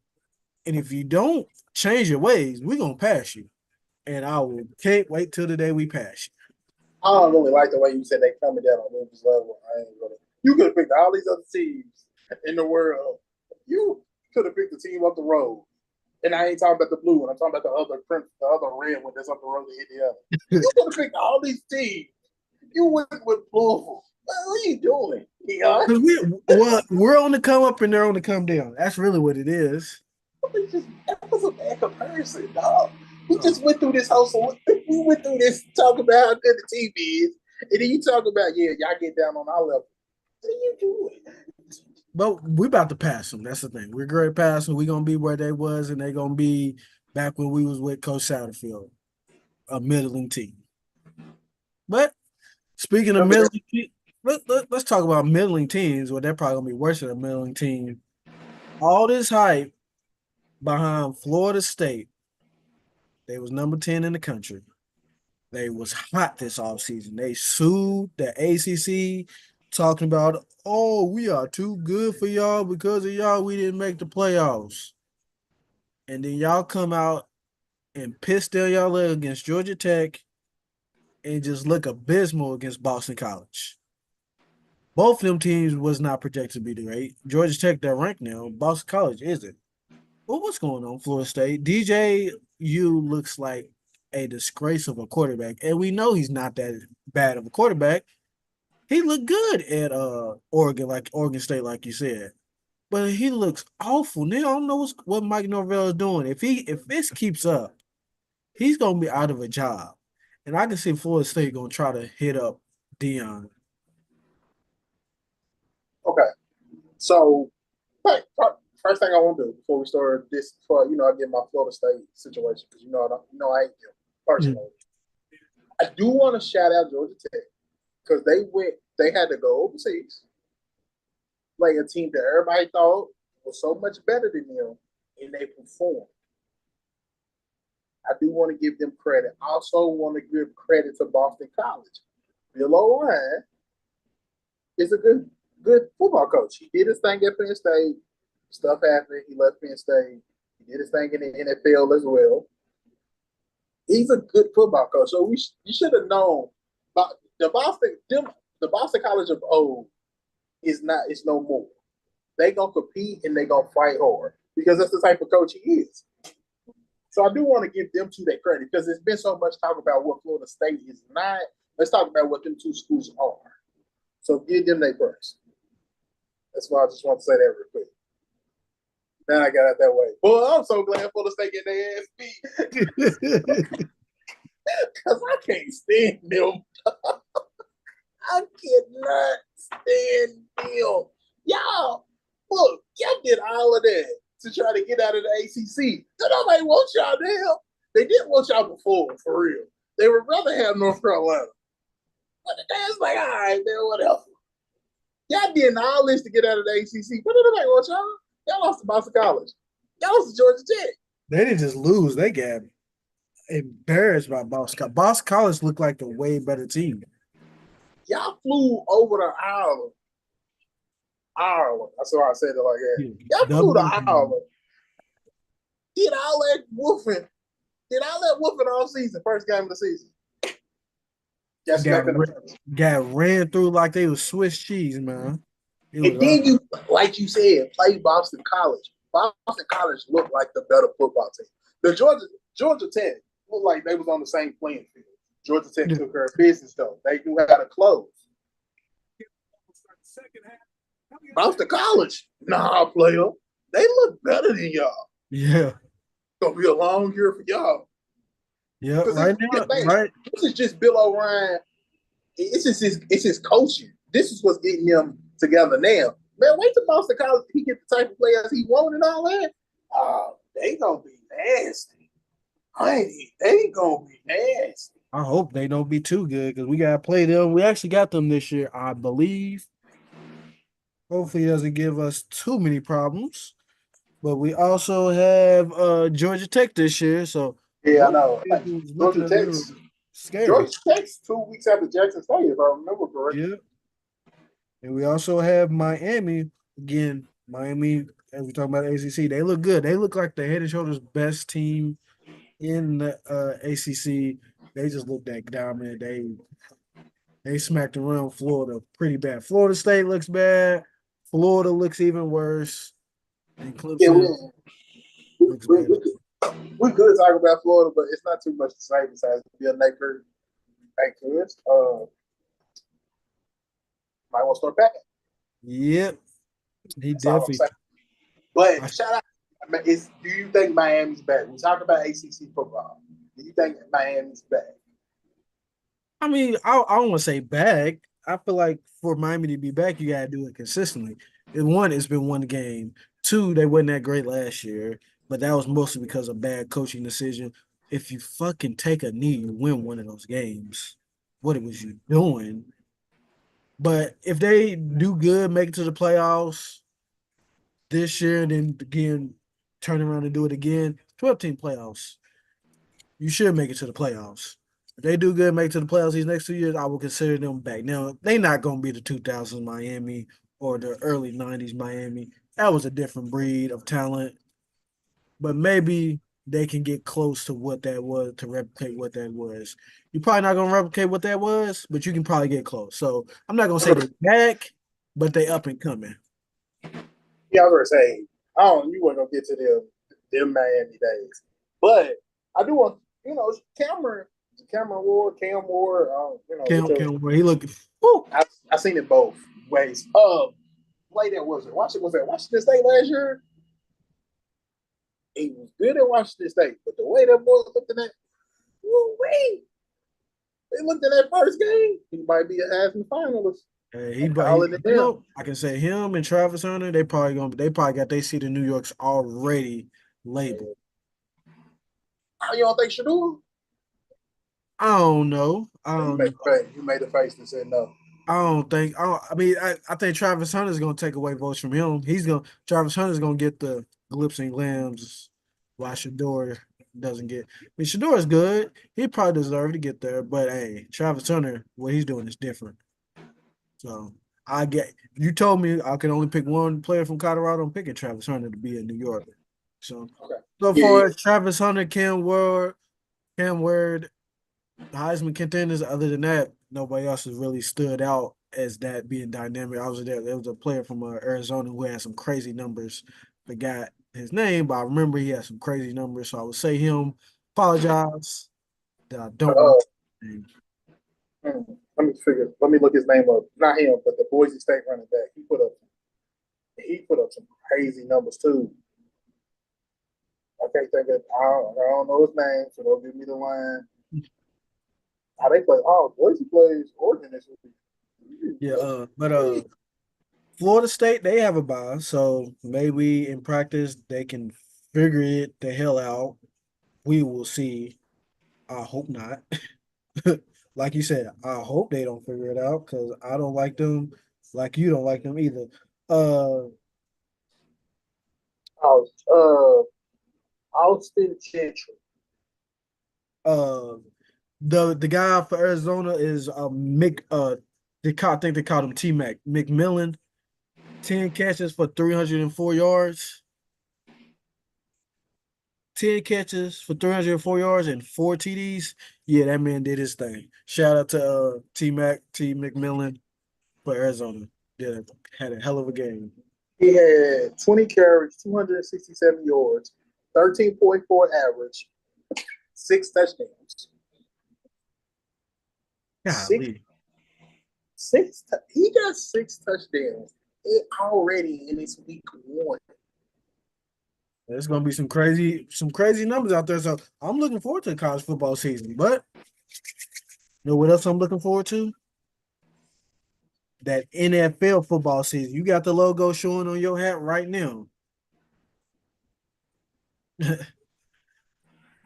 change your ways, we're gonna pass you. And can't wait till the day we pass you. I don't really like the way you said they coming down on Louisville's level. You could have picked all these other teams in the world. You could have picked the team up the road. And I ain't talking about the blue one. I'm talking about the other red one that's up the road to hit the other. You could have picked all these teams. You went with Louisville. What are you doing? Because we're on the come up and they're on the come down. That's really what it is. That was a bad comparison, dog. We just went through this we went through this talking about how good the team is. And then you talk about, yeah, y'all get down on our level. What are you doing? But we about to pass them. That's the thing. We're great pass them. We're gonna be where they was, and they're gonna be back when we was with Coach Satterfield, a middling team. But speaking of middling team, let's talk about middling teams. Well, they're probably gonna be worse than a middling team. All this hype behind Florida State. They was number 10 in the country. They was hot this offseason. They sued the ACC talking about, oh, we are too good for y'all because of y'all. We didn't make the playoffs. And then y'all come out and piss down y'all leg against Georgia Tech and just look abysmal against Boston College. Both of them teams was not projected to be the great. Georgia Tech, they're ranked now. Boston College isn't. Well, what's going on, Florida State? DJU looks like a disgrace of a quarterback, and we know he's not that bad of a quarterback. He looked good at Oregon, like Oregon State, like you said, but he looks awful. Now I don't know what Mike Norvell is doing. If this keeps up, he's gonna be out of a job, and I can see Florida State gonna try to hit up Dion. Okay, so like, first thing I want to do before we start this, before I get my Florida State situation, because I hate them personally. I do want to shout out Georgia Tech because they had to go overseas, like a team that everybody thought was so much better than them, and they performed. I do want to give them credit. I also want to give credit to Boston College. Bill O'Brien is a good football coach. He did his thing at Penn State. Stuff happened. He left Penn State. He did his thing in the NFL as well. He's a good football coach. So you should have known. But the Boston College of old is no more. They gonna compete and they gonna fight hard because that's the type of coach he is. So I do want to give them to that credit because there's been so much talk about what Florida State is not. Let's talk about what them two schools are. So give them their praise. That's why I just want to say that real quick. Now I got it that way. Well, I'm so glad Florida State get their ass beat. Because I can't stand them. I cannot stand them. Y'all, look, y'all did all of that to try to get out of the ACC. So nobody wants y'all now. They didn't want y'all before, for real. They would rather have North Carolina. But the dad's like, all right, man, whatever. Y'all did all this to get out of the ACC. But nobody wants y'all. Y'all lost to Boston College. Y'all lost to Georgia Tech. They didn't just lose. They got embarrassed by Boston College. Boston College looked like a way better team. Y'all flew over to Ireland. That's why I said it like that. Y'all flew to Ireland. Did all that woofing. Did all that woofing all season, first game of the season. Got ran through like they was Swiss cheese, man. And then you, like you said, play Boston College. Boston College looked like the better football team. The Georgia Tech looked like they was on the same playing field. Georgia Tech took care of business, though. They knew how to close. Boston College, nah, player. They look better than y'all. Yeah. Gonna be a long year for y'all. Yeah, right now, right. This is just Bill O'Brien. It's his coaching. This is what's getting them together now. Man, wait till Boston College he get the type of players he wanted and all that. They gonna be nasty. They gonna be nasty. I hope they don't be too good because we gotta play them. We actually got them this year, I believe. Hopefully, it doesn't give us too many problems. But we also have Georgia Tech this year, so yeah, I know. Georgia Tech's scary. Georgia Tech's 2 weeks after Jackson State, if I remember correctly. Yeah. And we also have Miami again. Miami, as we talk about ACC, they look good. They look like the head and shoulders best team in the ACC. They just look that dominant. They smacked around Florida pretty bad. Florida State looks bad. Florida looks even worse. And Clemson looks better. We could talk about Florida, but it's not too much to say besides Bill Napier. Hey, Chris, might want to start back. Yep. He That's definitely. But shout out. Do you think Miami's back? We talk about ACC football. Do you think Miami's back? I mean, I don't want to say back. I feel like for Miami to be back, you gotta do it consistently. And one, it's been one game. Two, they wasn't that great last year, but that was mostly because of bad coaching decision. If you fucking take a knee, you win one of those games. What it was you doing? But if they do good, make it to the playoffs this year, and then again turn around and do it again, 12-team playoffs. You should make it to the playoffs. If they do good, make it to the playoffs these next 2 years, I will consider them back. Now, they're not going to be the 2000s Miami or the early 90s Miami. That was a different breed of talent, but maybe they can get close to what that was to replicate what that was. You're probably not going to replicate what that was, but you can probably get close. So I'm not going to say they're back, but they up and coming. Yeah, I was gonna say, I don't. You weren't gonna get to them Miami days, but I do want Cameron Ward, Cam Ward. Whichever. Cam, where he look. Woo, I seen it both ways. Play that was it? Was that Washington State last year? He was good at Washington State, but the way that boy looked at that, wait, they looked at that first game. He might be an Heisman finalist. I can say him and Travis Hunter. They probably got their seat in New York's already labeled. How you don't think Shador? I don't know. You made the face that said no. I don't think. I think Travis Hunter is going to take away votes from him. Travis Hunter is going to get the glips and glams, while Shador doesn't get. I mean, Shador is good. He probably deserved to get there, but hey, Travis Hunter, what he's doing is different. So you told me I could only pick one player from Colorado. I'm picking Travis Hunter to be in New York. So far as Travis Hunter, Cam Ward, Heisman contenders. Other than that, nobody else has really stood out as that being dynamic. I was there. There was a player from Arizona who had some crazy numbers. Forgot his name, but I remember he had some crazy numbers. So I would say him. Apologize that I don't remember his name. Let me look his name up. Not him, but the Boise State running back. He put up some crazy numbers too. I can't think of. I don't know his name, so don't give me the line. How they play? Oh, Boise plays Oregon this week. Yeah, but Florida State, they have a bye, so maybe in practice they can figure it the hell out. We will see. I hope not. Like you said, I hope they don't figure it out because I don't like them, like you don't like them either. Austin Gentry. The guy for Arizona is Mick. I think they called him T Mac McMillan. 10 catches for 304 yards. 10 catches for 304 yards and 4 TDs. Yeah, that man did his thing. Shout out to T McMillan for Arizona. Yeah, had a hell of a game. He had 20 carries, 267 yards, 13.4 average, 6 touchdowns. He got 6 touchdowns already in his week 1. There's gonna be some crazy numbers out there. So I'm looking forward to the college football season. But you know what else I'm looking forward to? That NFL football season. You got the logo showing on your hat right now.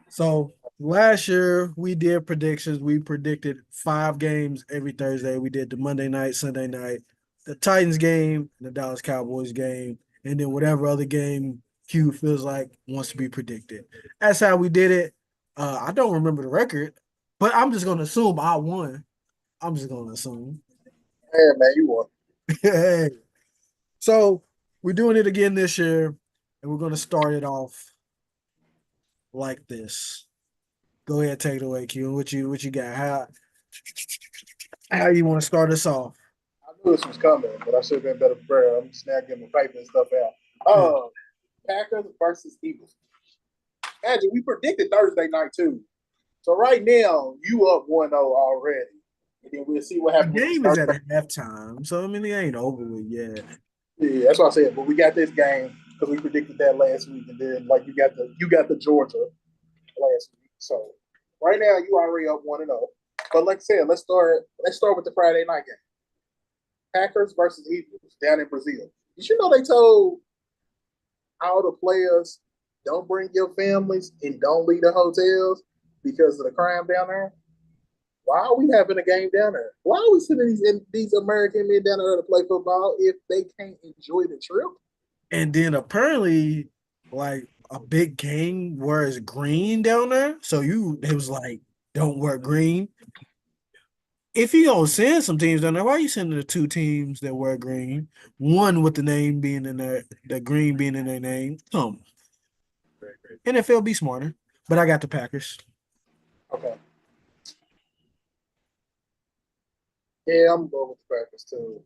So last year we did predictions. We predicted 5 games every Thursday. We did the Monday night, Sunday night, the Titans game, the Dallas Cowboys game, and then whatever other game Q feels like wants to be predicted. That's how we did it. I don't remember the record, but I'm just gonna assume I won. I'm just gonna assume. Yeah, man, you won. Hey. So we're doing it again this year, and we're gonna start it off like this. Go ahead, take it away, Q. What you got? How you want to start us off? I knew this was coming, but I should have been better prepared. I'm just now getting my paper and stuff out. Packers versus Eagles. Imagine we predicted Thursday night too. So right now you up 1-0 already. And then we'll see what happens. The game is at halftime, so I mean it ain't over with yet. Yeah, that's what I said. But we got this game because we predicted that last week, and then like you got the Georgia last week. So right now you already up 1-0. But like I said, let's start with the Friday night game. Packers versus Eagles down in Brazil. Did you know they told all the players don't bring your families and don't leave the hotels because of the crime down there? Why are we having a game down there? Why are we sending these American men down there to play football if they can't enjoy the trip? And then apparently, like a big game wears green down there. So it was like, don't wear green. If you gonna send some teams down there, why are you sending the two teams that wear green? One with the name being in there, the green being in their name. NFL be smarter. But I got the Packers. Okay. Yeah, I'm going with the Packers too.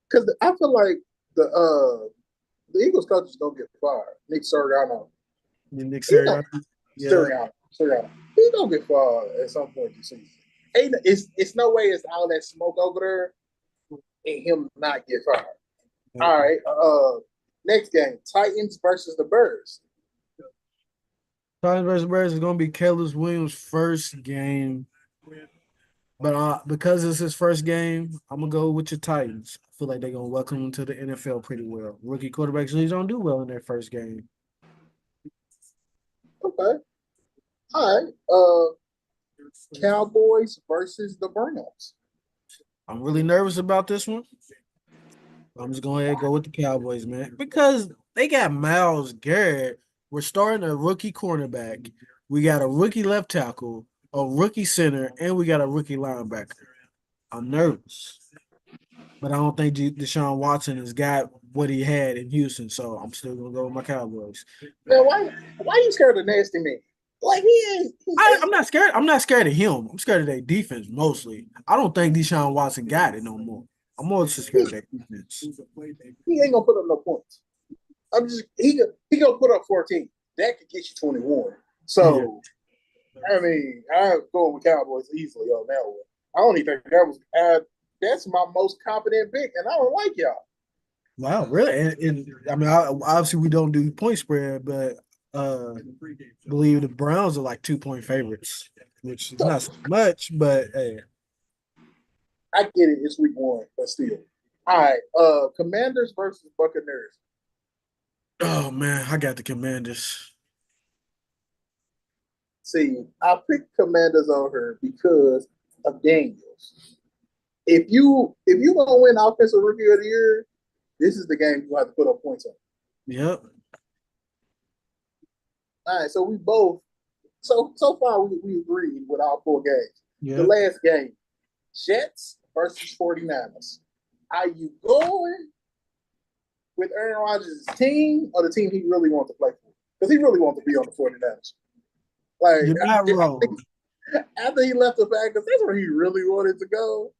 Because I feel like the Eagles coaches don't get fired. Nick Sirianno. Nick He don't, Sirianni. Yeah. Sirianno. He don't get fired at some point this season. It's no way it's all that smoke over there and him not get fired. All right. Next game, Titans versus the Birds. Titans versus Bears is gonna be Caleb Williams' first game. But because it's his first game, I'm gonna go with your Titans. I feel like they're gonna welcome him to the NFL pretty well. Rookie quarterbacks usually don't do well in their first game. Okay. All right. Cowboys versus the Browns. I'm really nervous about this one. I'm just going to go with the Cowboys, man, because they got Myles Garrett. We're starting a rookie cornerback. We got a rookie left tackle, a rookie center, and we got a rookie linebacker. I'm nervous, but I don't think Deshaun Watson has got what he had in Houston, so I'm still going to go with my Cowboys. Man, why you scared of nasty man? Like I'm not scared. I'm not scared of him. I'm scared of their defense mostly. I don't think Deshaun Watson got it no more. I'm more just scared of their defense. he ain't gonna put up no points. He gonna put up 14. That could get you 21. So I mean, I'm going with Cowboys easily on that one. I don't even think that was that's my most confident pick, and I don't like y'all. Wow, really? And I mean, obviously we don't do point spread, but believe the Browns are like 2-point favorites, which is not so much, but hey. I get it, it's week one, but still. All right. Commanders versus Buccaneers. Oh man, I got the Commanders. See, I picked Commanders on her because of Daniels. If you gonna win offensive rookie of the year, this is the game you have to put up points on. Yep. All right, so we both so far we agreed with all four games. Yep. The last game, Jets versus 49ers. Are you going with Aaron Rodgers' team or the team he really wants to play for? Because he really wants to be on the 49ers. Like, you're not wrong. After he left the Packers, that's where he really wanted to go.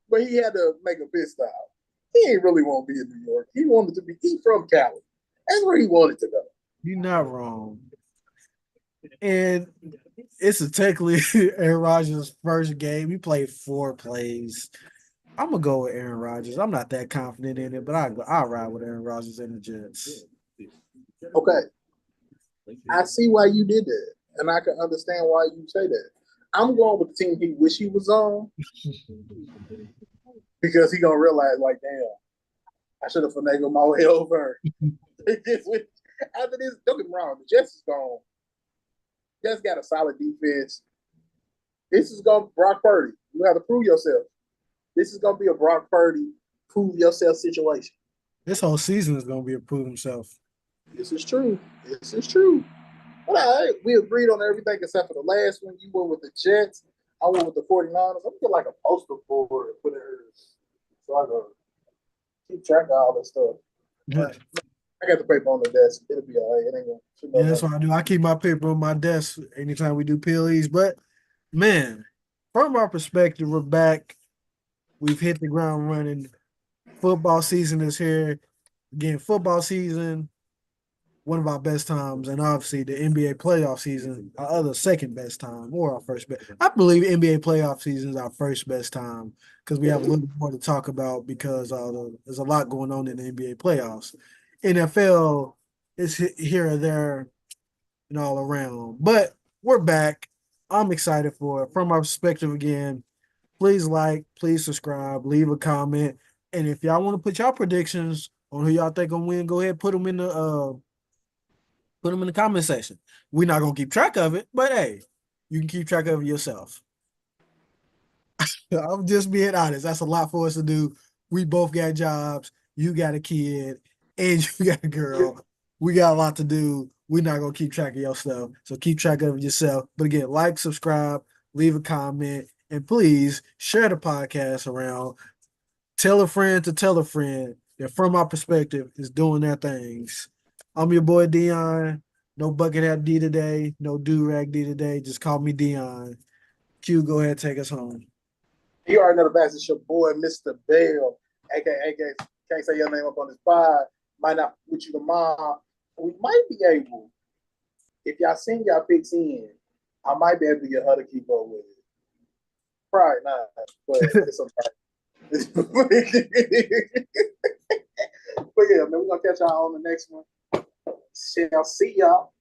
But he had to make a pit stop. He ain't really want to be in New York. He wanted to be, he from Cali. That's where he wanted to go. You're not wrong. And it's a technically Aaron Rodgers' first game. He played 4 plays. I'm gonna go with Aaron Rodgers. I'm not that confident in it, but I'll ride with Aaron Rodgers and the Jets. Okay. I see why you did that, and I can understand why you say that. I'm going with the team he wish he was on because he gonna realize, like, damn, I should have finagled my way over. After this, don't get me wrong, the Jets is gone. Jets got a solid defense. This is gonna Brock Purdy. You have to prove yourself. This is gonna be a Brock Purdy prove yourself situation. This whole season is gonna be a prove himself. This is true. This is true. But all right, we agreed on everything except for the last one. You went with the Jets. I went with the 49ers. I'm get like a poster board and put it so I can keep track of all this stuff. But I got the paper on the desk. It'll be all right. It ain't gonna. Yeah, that's what I do. I keep my paper on my desk anytime we do PLEs. But man, from our perspective, we're back. We've hit the ground running. Football season is here. Again, football season, one of our best times, and obviously the NBA playoff season, our other second best time, or our first best. I believe NBA playoff season is our first best time because we have a little more to talk about because there's a lot going on in the NBA playoffs. NFL is here or there. and all around. But we're back. I'm excited for it. From our perspective again, please like, please subscribe, leave a comment. And if y'all want to put y'all predictions on who y'all think gonna win, go ahead, put them in the comment section. We're not gonna keep track of it, but hey, you can keep track of it yourself. I'm just being honest. That's a lot for us to do. We both got jobs. You got a kid, and you got a girl. We got a lot to do. We're not gonna keep track of your stuff. So keep track of it yourself. But again, like, subscribe, leave a comment, and please share the podcast around. Tell a friend to tell a friend that from our perspective is doing their things. I'm your boy Dion. No bucket hat D today. No do rag D today. Just call me Dion. Q, go ahead, take us home. You already know the best. It's your boy, Mr. Bell, aka can't say your name up on this pod. Might not with you tomorrow. We might be able, if y'all send y'all picks in, I might be able to get her to keep up with it. Probably not, but it's okay. But yeah, man, we're gonna catch y'all on the next one. Shall see y'all.